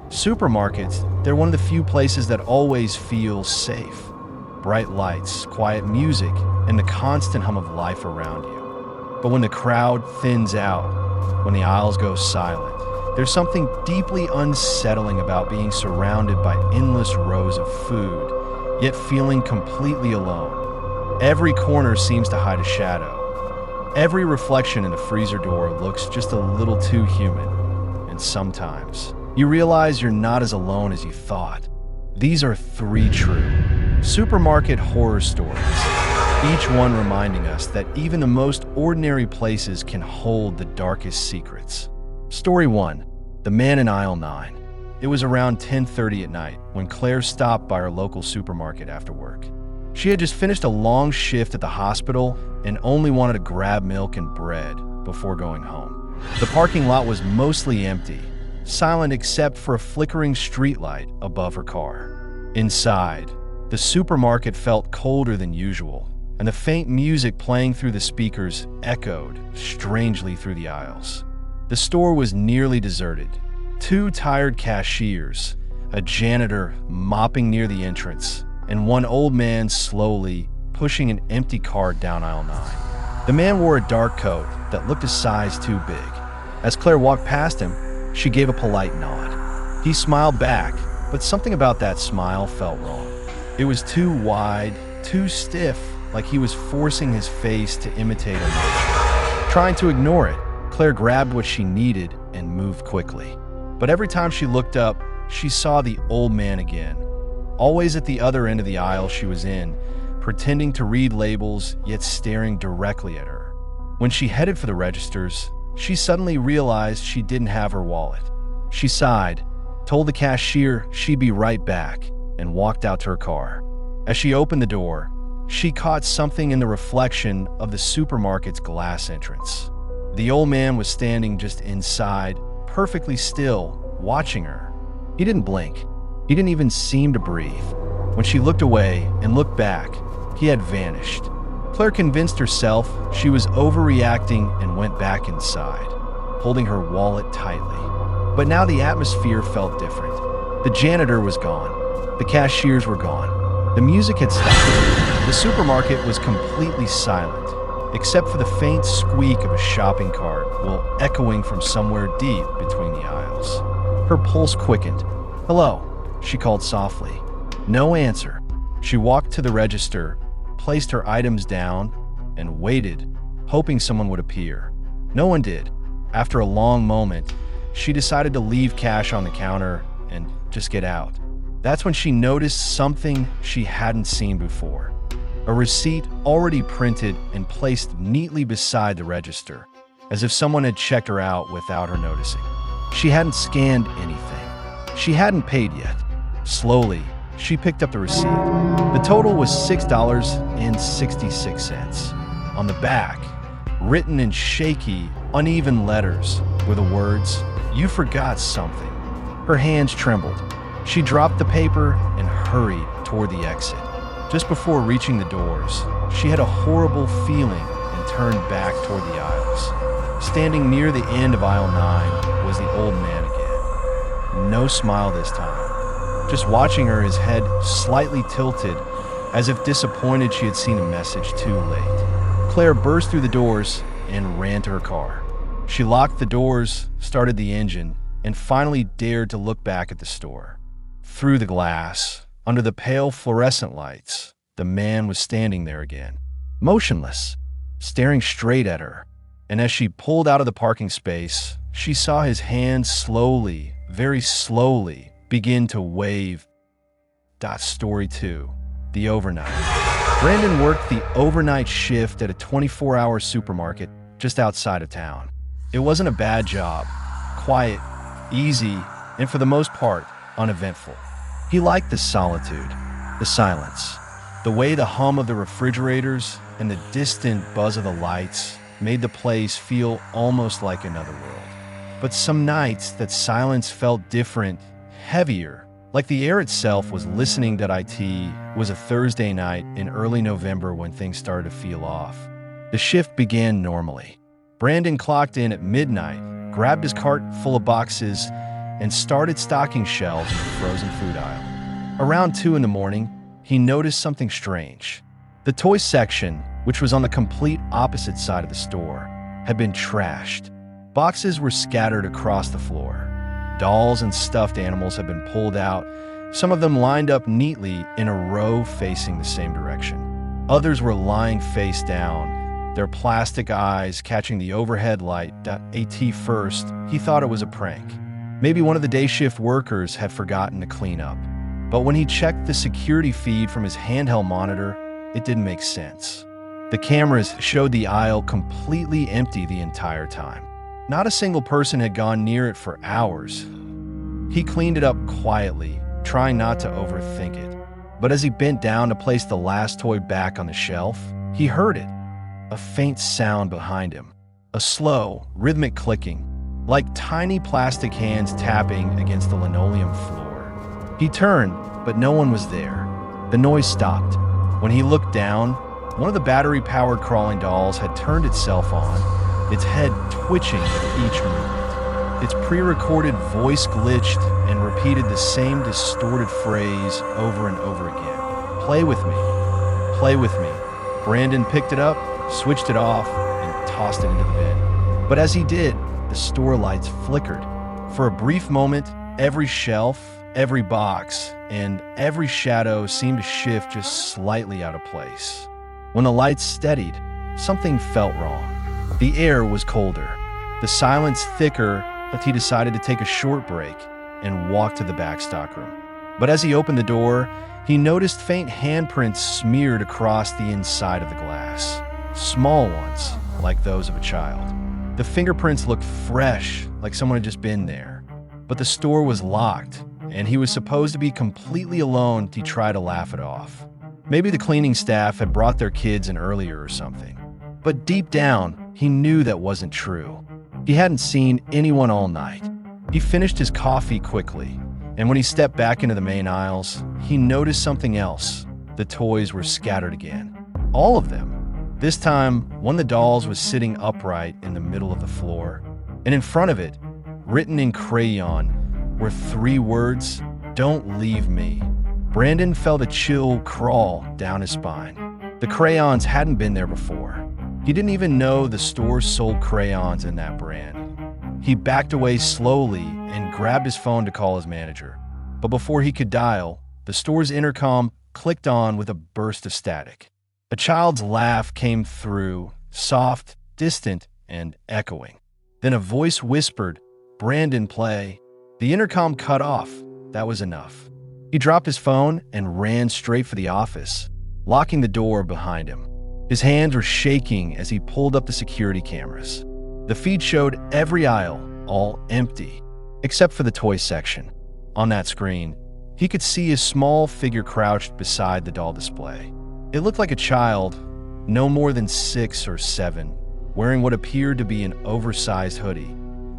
Supermarkets, they're one of the few places that always feels safe. Bright lights, quiet music, and the constant hum of life around you. But when the crowd thins out, when the aisles go silent, there's something deeply unsettling about being surrounded by endless rows of food, yet feeling completely alone. Every corner seems to hide a shadow. Every reflection in the freezer door looks just a little too human. And sometimes, you realize you're not as alone as you thought. These are 3 true supermarket horror stories, each one reminding us that even the most ordinary places can hold the darkest secrets. Story 1. The Man in Aisle 9. It was around 10:30 at night when Claire stopped by our local supermarket after work. She had just finished a long shift at the hospital and only wanted to grab milk and bread before going home. The parking lot was mostly empty, silent except for a flickering streetlight above her car. Inside, the supermarket felt colder than usual, and the faint music playing through the speakers echoed strangely through the aisles. The store was nearly deserted. 2 tired cashiers, a janitor mopping near the entrance, and one old man slowly pushing an empty cart down aisle 9. The man wore a dark coat that looked a size too big. As Claire walked past him, she gave a polite nod. He smiled back, but something about that smile felt wrong. It was too wide, too stiff, like he was forcing his face to imitate emotion. Trying to ignore it, Claire grabbed what she needed and moved quickly. But every time she looked up, she saw the old man again. Always at the other end of the aisle she was in, pretending to read labels, yet staring directly at her. When she headed for the registers, she suddenly realized she didn't have her wallet. She sighed, told the cashier she'd be right back, and walked out to her car. As she opened the door, she caught something in the reflection of the supermarket's glass entrance. The old man was standing just inside, perfectly still, watching her. He didn't blink. He didn't even seem to breathe. When she looked away and looked back, he had vanished. Claire convinced herself she was overreacting and went back inside, holding her wallet tightly. But now the atmosphere felt different. The janitor was gone. The cashiers were gone. The music had stopped. The supermarket was completely silent, except for the faint squeak of a shopping cart while echoing from somewhere deep between the aisles. Her pulse quickened. "Hello," she called softly. No answer. She walked to the register, placed her items down, and waited, hoping someone would appear. No one did. After a long moment, she decided to leave cash on the counter and just get out. That's when she noticed something she hadn't seen before. A receipt already printed and placed neatly beside the register, as if someone had checked her out without her noticing. She hadn't scanned anything. She hadn't paid yet. Slowly, she picked up the receipt. The total was $6.66. On the back, written in shaky, uneven letters, were the words, "You forgot something." Her hands trembled. She dropped the paper and hurried toward the exit. Just before reaching the doors, she had a horrible feeling and turned back toward the aisles. Standing near the end of aisle 9 was the old man again. No smile this time. Just watching her, his head slightly tilted, as if disappointed she had seen a message too late. Claire burst through the doors and ran to her car. She locked the doors, started the engine, and finally dared to look back at the store. Through the glass, under the pale fluorescent lights, the man was standing there again, motionless, staring straight at her. And as she pulled out of the parking space, she saw his hand slowly, very slowly, begin to wave. Story 2. The overnight. Brandon worked the overnight shift at a 24-hour supermarket just outside of town. It wasn't a bad job. Quiet, easy, and for the most part, uneventful. He liked the solitude, the silence, the way the hum of the refrigerators and the distant buzz of the lights made the place feel almost like another world. But some nights that silence felt different, heavier, like the air itself was listening. It was a Thursday night in early November when things started to feel off. The shift began normally. Brandon clocked in at midnight, grabbed his cart full of boxes, and started stocking shelves in the frozen food aisle. Around 2 in the morning, he noticed something strange. The toy section, which was on the complete opposite side of the store, had been trashed. Boxes were scattered across the floor. Dolls and stuffed animals had been pulled out, some of them lined up neatly in a row facing the same direction. Others were lying face down, their plastic eyes catching the overhead light. At first, he thought it was a prank. Maybe one of the day shift workers had forgotten to clean up. But when he checked the security feed from his handheld monitor, it didn't make sense. The cameras showed the aisle completely empty the entire time. Not a single person had gone near it for hours. He cleaned it up quietly, trying not to overthink it. But as he bent down to place the last toy back on the shelf, he heard it. A faint sound behind him. A slow, rhythmic clicking, like tiny plastic hands tapping against the linoleum floor. He turned, but no one was there. The noise stopped. When he looked down, one of the battery-powered crawling dolls had turned itself on, its head twitching with each movement. Its pre-recorded voice glitched and repeated the same distorted phrase over and over again. "Play with me. Play with me." Brandon picked it up, switched it off, and tossed it into the bin. But as he did, the store lights flickered. For a brief moment, every shelf, every box, and every shadow seemed to shift just slightly out of place. When the lights steadied, something felt wrong. The air was colder, the silence thicker, that he decided to take a short break and walk to the back stockroom. But as he opened the door, he noticed faint handprints smeared across the inside of the glass. Small ones, like those of a child. The fingerprints looked fresh, like someone had just been there. But the store was locked, and he was supposed to be completely alone to try to laugh it off. Maybe the cleaning staff had brought their kids in earlier or something. But deep down, he knew that wasn't true. He hadn't seen anyone all night. He finished his coffee quickly, and when he stepped back into the main aisles, he noticed something else. The toys were scattered again. All of them. This time, one of the dolls was sitting upright in the middle of the floor, and in front of it, written in crayon, were 3 words, "Don't leave me." Brandon felt a chill crawl down his spine. The crayons hadn't been there before. He didn't even know the store sold crayons in that brand. He backed away slowly and grabbed his phone to call his manager. But before he could dial, the store's intercom clicked on with a burst of static. A child's laugh came through, soft, distant, and echoing. Then a voice whispered, "Brandon, play." The intercom cut off. That was enough. He dropped his phone and ran straight for the office, locking the door behind him. His hands were shaking as he pulled up the security cameras. The feed showed every aisle, all empty, except for the toy section. On that screen, he could see a small figure crouched beside the doll display. It looked like a child, no more than 6 or 7, wearing what appeared to be an oversized hoodie.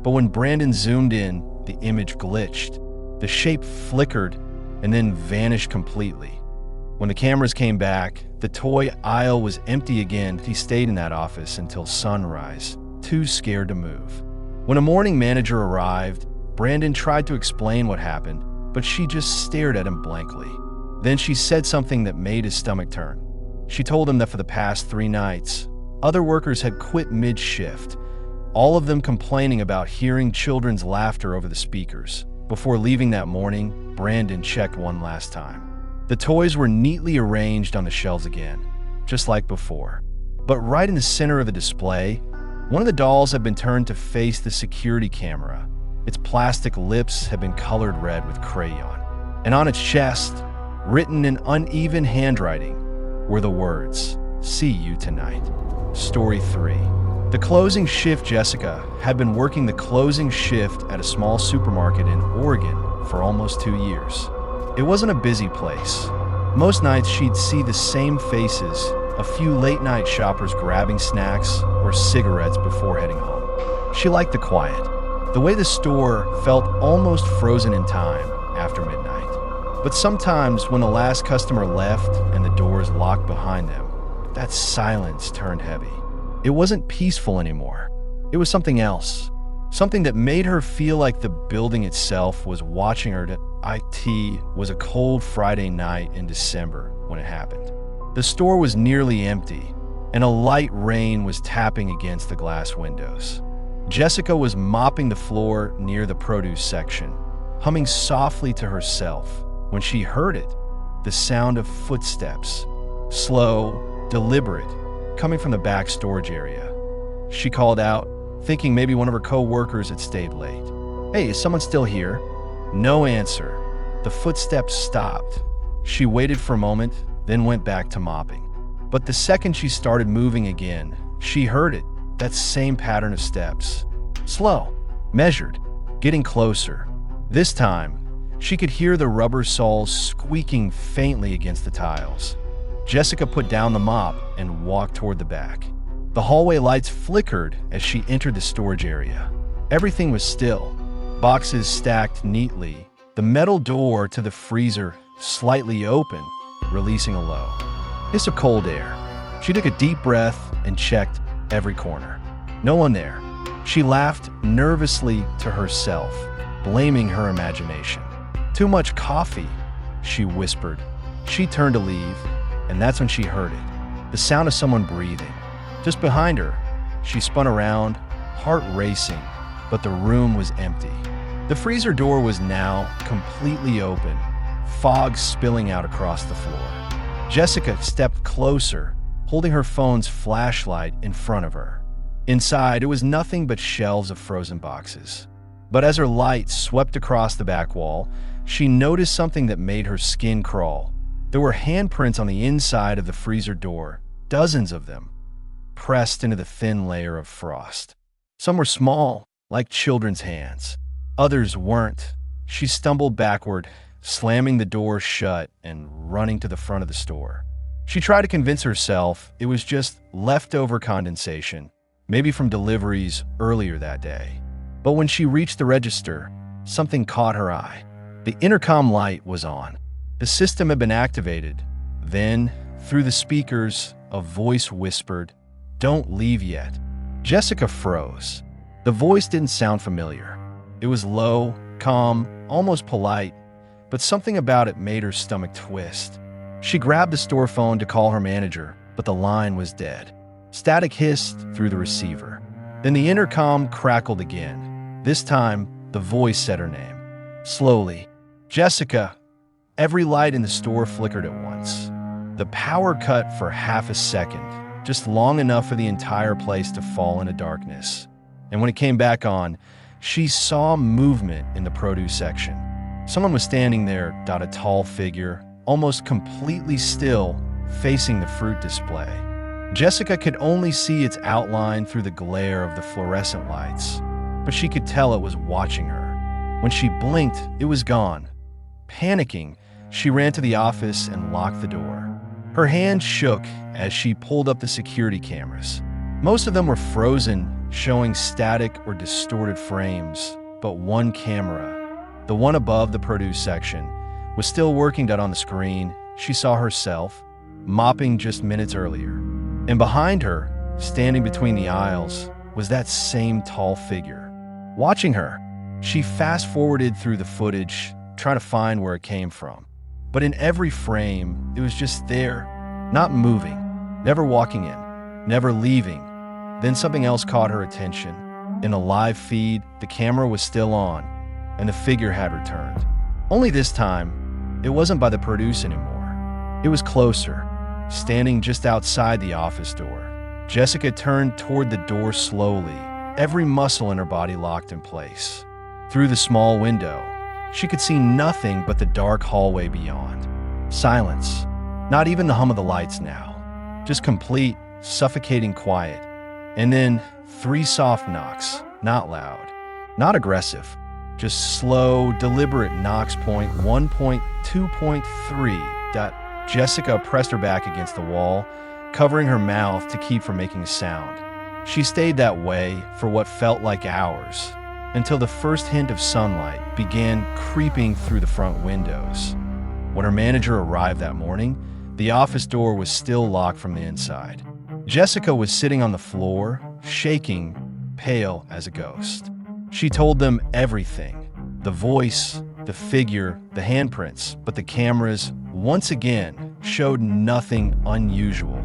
But when Brandon zoomed in, the image glitched. The shape flickered and then vanished completely. When the cameras came back, the toy aisle was empty again. He stayed in that office until sunrise, too scared to move. When a morning manager arrived, Brandon tried to explain what happened, but she just stared at him blankly. Then she said something that made his stomach turn. She told him that for the past 3 nights, other workers had quit mid-shift, all of them complaining about hearing children's laughter over the speakers. Before leaving that morning, Brandon checked one last time. The toys were neatly arranged on the shelves again, just like before. But right in the center of the display, one of the dolls had been turned to face the security camera. Its plastic lips had been colored red with crayon. And on its chest, written in uneven handwriting, were the words, "See you tonight." Story 3. The closing shift. Jessica had been working the closing shift at a small supermarket in Oregon for almost 2 years. It wasn't a busy place. Most nights she'd see the same faces, a few late-night shoppers grabbing snacks or cigarettes before heading home. She liked the quiet, the way the store felt almost frozen in time after midnight. But sometimes when the last customer left and the doors locked behind them, that silence turned heavy. It wasn't peaceful anymore. It was something else. something that made her feel like the building itself was watching her. It was a cold Friday night in December when it happened. The store was nearly empty, and a light rain was tapping against the glass windows. Jessica was mopping the floor near the produce section, humming softly to herself, when she heard it, the sound of footsteps, slow, deliberate, coming from the back storage area. She called out, thinking maybe one of her co-workers had stayed late. "Hey, is someone still here?" No answer. The footsteps stopped. She waited for a moment, then went back to mopping. But the second she started moving again, she heard it, that same pattern of steps. Slow, measured, getting closer. This time, she could hear the rubber soles squeaking faintly against the tiles. Jessica put down the mop and walked toward the back. The hallway lights flickered as she entered the storage area. Everything was still, boxes stacked neatly, the metal door to the freezer slightly open, releasing a low hiss of cold air. She took a deep breath and checked every corner. No one there. She laughed nervously to herself, blaming her imagination. "Too much coffee," she whispered. She turned to leave, and that's when she heard it, the sound of someone breathing. Just behind her, she spun around, heart racing, but the room was empty. The freezer door was now completely open, fog spilling out across the floor. Jessica stepped closer, holding her phone's flashlight in front of her. Inside, it was nothing but shelves of frozen boxes. But as her light swept across the back wall, she noticed something that made her skin crawl. There were handprints on the inside of the freezer door, dozens of them, pressed into the thin layer of frost. Some were small, like children's hands. Others weren't. She stumbled backward, slamming the door shut and running to the front of the store. She tried to convince herself it was just leftover condensation, maybe from deliveries earlier that day. But when she reached the register, something caught her eye. The intercom light was on. The system had been activated. Then, through the speakers, a voice whispered, "Don't leave yet." Jessica froze. The voice didn't sound familiar. It was low, calm, almost polite, but something about it made her stomach twist. She grabbed the store phone to call her manager, but the line was dead. Static hissed through the receiver. Then the intercom crackled again. This time, the voice said her name. Slowly, "Jessica." Every light in the store flickered at once. The power cut for half a second, just long enough for the entire place to fall into darkness. And when it came back on, she saw movement in the produce section. Someone was standing there, a tall figure, almost completely still, facing the fruit display. Jessica could only see its outline through the glare of the fluorescent lights, but she could tell it was watching her. When she blinked, it was gone. Panicking, she ran to the office and locked the door. Her hand shook as she pulled up the security cameras. Most of them were frozen, showing static or distorted frames, but one camera, the one above the produce section, was still working. On the screen, she saw herself, mopping just minutes earlier. And behind her, standing between the aisles, was that same tall figure. Watching her, she fast-forwarded through the footage, trying to find where it came from. But in every frame, it was just there, not moving, never walking in, never leaving. Then something else caught her attention. In a live feed, the camera was still on, and the figure had returned. Only this time, it wasn't by the produce anymore. It was closer, standing just outside the office door. Jessica turned toward the door slowly, every muscle in her body locked in place. Through the small window, she could see nothing but the dark hallway beyond. Silence. Not even the hum of the lights now. Just complete, suffocating quiet. And then 3 soft knocks, not loud, not aggressive, just slow, deliberate knocks. Point 1, point 2, point 3. Jessica pressed her back against the wall, covering her mouth to keep from making a sound. She stayed that way for what felt like hours, until the first hint of sunlight began creeping through the front windows. When her manager arrived that morning, the office door was still locked from the inside. Jessica was sitting on the floor, shaking, pale as a ghost. She told them everything: the voice, the figure, the handprints, but the cameras, once again, showed nothing unusual.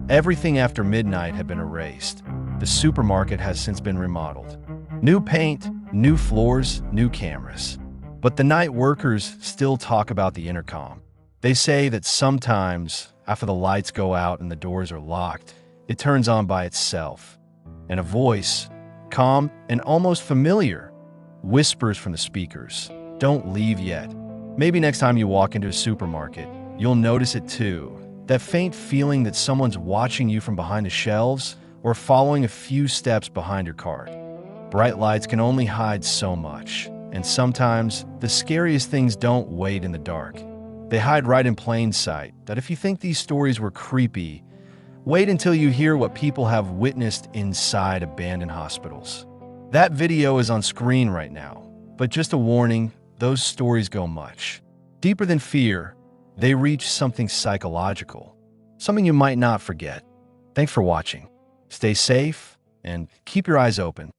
Everything after midnight had been erased. The supermarket has since been remodeled. New paint, new floors, new cameras. But the night workers still talk about the intercom. They say that sometimes, after the lights go out and the doors are locked, it turns on by itself. And a voice, calm and almost familiar, whispers from the speakers, "Don't leave yet." Maybe next time you walk into a supermarket, you'll notice it too. That faint feeling that someone's watching you from behind the shelves or following a few steps behind your cart. Bright lights can only hide so much, and sometimes the scariest things don't wait in the dark. They hide right in plain sight. That if you think these stories were creepy, wait until you hear what people have witnessed inside abandoned hospitals. That video is on screen right now, but just a warning, those stories go much deeper than fear. They reach something psychological, something you might not forget. Thanks for watching. Stay safe and keep your eyes open.